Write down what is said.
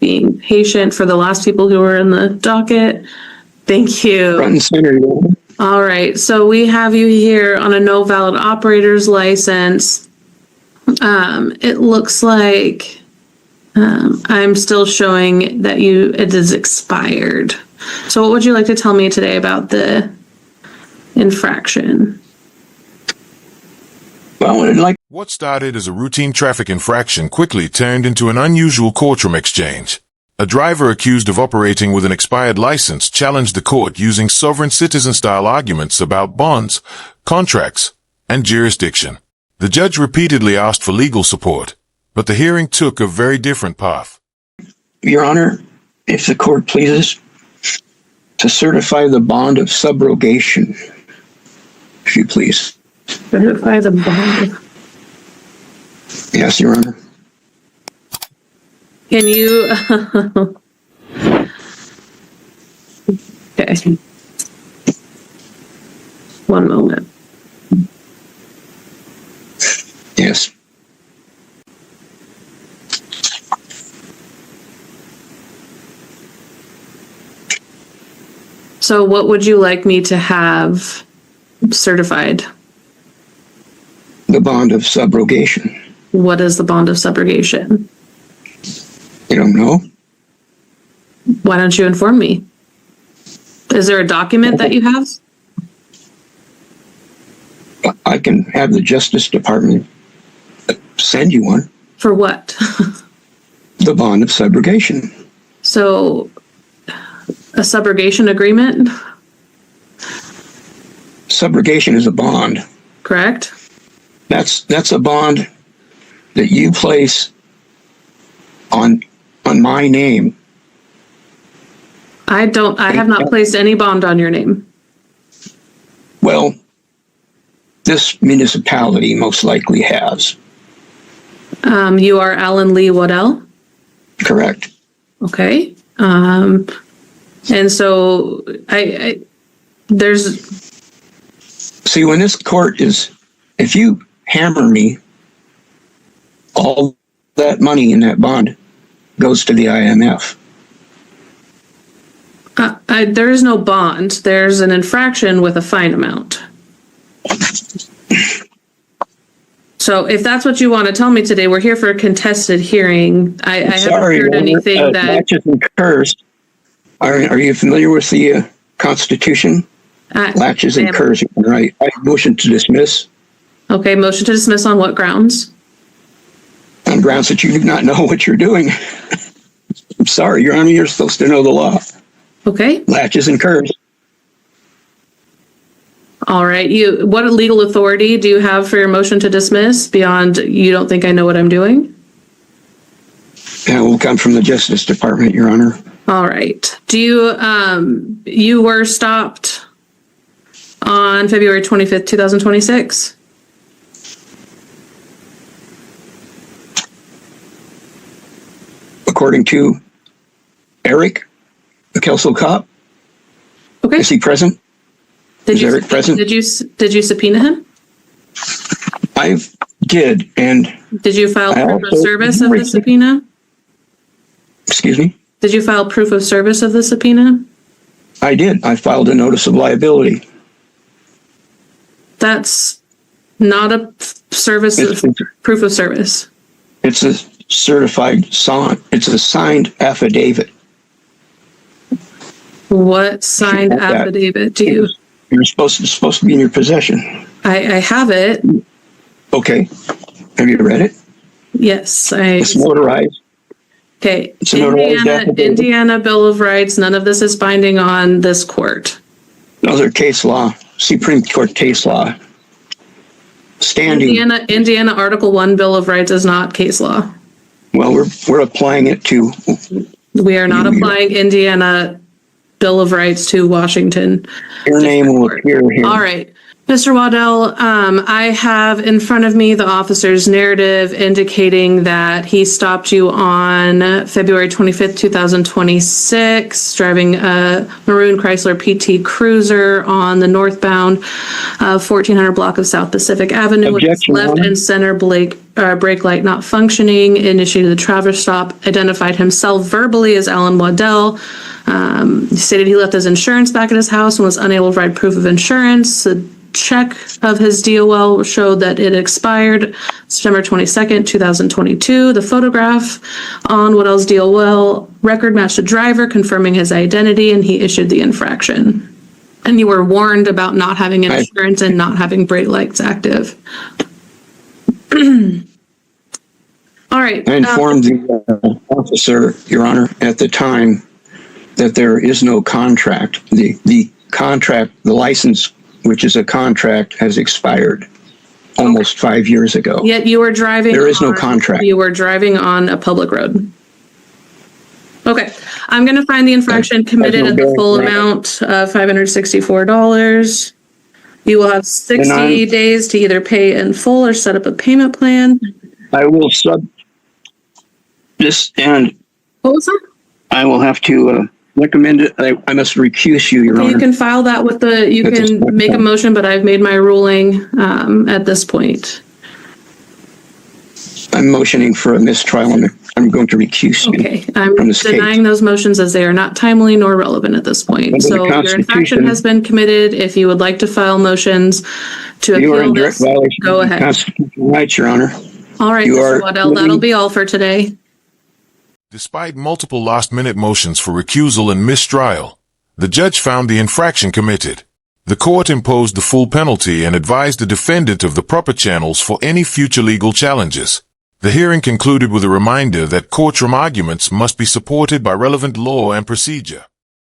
being patient for the last people who were in the docket. Thank you. Front and center. All right, so we have you here on a no valid operator's license. It looks like I'm still showing that it is expired. So what would you like to tell me today about the infraction? Well, What started as a routine traffic infraction quickly turned into an unusual courtroom exchange. A driver accused of operating with an expired license challenged the court using sovereign citizen-style arguments about bonds, contracts, and jurisdiction. The judge repeatedly asked for legal support, but the hearing took a very different path. Your Honor, if the court pleases, to certify the bond of subrogation, if you please. Certify the bond. Yes, Your Honor. Can you? Okay. One moment. Yes. So what would you like me to have certified? The bond of subrogation. What is the bond of subrogation? You don't know? Why don't you inform me? Is there a document that you have? I can have the Justice Department send you one. For what? The bond of subrogation. So, a subrogation agreement? Subrogation is a bond. Correct? That's a bond that you place on my name. I have not placed any bond on your name. Well, this municipality most likely has. You are Alan Lee Waddell? Correct. Okay. And so there's... See, when this court is, if you hammer me, all that money in that bond goes to the IMF. There is no bond. There's an infraction with a fine amount. So if that's what you want to tell me today, we're here for a contested hearing. I haven't heard anything that... Latches and curs. Are you familiar with the Constitution? Latches and curs, right? I motion to dismiss. Okay, motion to dismiss on what grounds? On grounds that you do not know what you're doing. I'm sorry, Your Honor, you're supposed to know the law. Okay. Latches and curs. All right. What legal authority do you have for your motion to dismiss beyond you don't think I know what I'm doing? That will come from the Justice Department, Your Honor. All right. Do you were stopped on February 25th, 2026? According to Eric, the Kelso cop. Okay. Is he present? Is Eric present? Did you subpoena him? I did, and did you file proof of service of the subpoena? Excuse me? Did you file proof of service of the subpoena? I did. I filed a notice of liability. That's not a proof of service. It's a certified sign. It's a signed affidavit. What signed affidavit do you? You're supposed to be in your possession. I have it. Okay. Have you read it? Yes, It's notarized. Okay. It's a notarized affidavit. Indiana Bill of Rights. None of this is binding on this court. Those are case law, Supreme Court case law. Standing. Indiana Article 1 Bill of Rights is not case law. Well, we're applying it to. We are not applying Indiana Bill of Rights to Washington. Your name will appear here. All right. Mr. Waddell, I have in front of me the officer's narrative indicating that he stopped you on February 25th, 2026, driving a maroon Chrysler PT Cruiser on the northbound 1400 block of South Pacific Avenue with left and center brake light not functioning, initiated the traffic stop, identified himself verbally as Alan Waddell. He stated he left his insurance back at his house and was unable to provide proof of insurance. The check of his DOL showed that it expired September 22nd, 2022. The photograph on Waddell's DOL record matched the driver, confirming his identity, and he issued the infraction. And you were warned about not having insurance and not having brake lights active. All right. I informed the officer, Your Honor, at the time that there is no contract. The contract, the license, which is a contract, has expired almost 5 years ago. Yet you were driving. There is no contract. You were driving on a public road. Okay, I'm going to find the infraction committed at the full amount of $564. You will have 60 days to either pay in full or set up a payment plan. I will sub this, and What was that? I will have to recommend it. I must recuse you, Your Honor. You can file that with you can make a motion, but I've made my ruling at this point. I'm motioning for a mistrial, and I'm going to recuse you. Okay, I'm from this denying case. those motions as they are not timely nor relevant at this point. Under the So your infraction Constitution- has been committed. If you would like to file motions to You are in appeal direct this, violation go of the ahead. constitutional rights, Your Honor. All right, You Mr. are Waddell, that'll be all for today. Despite multiple last-minute motions for recusal and mistrial, the judge found the infraction committed. The court imposed the full penalty and advised the defendant of the proper channels for any future legal challenges. The hearing concluded with a reminder that courtroom arguments must be supported by relevant law and procedure.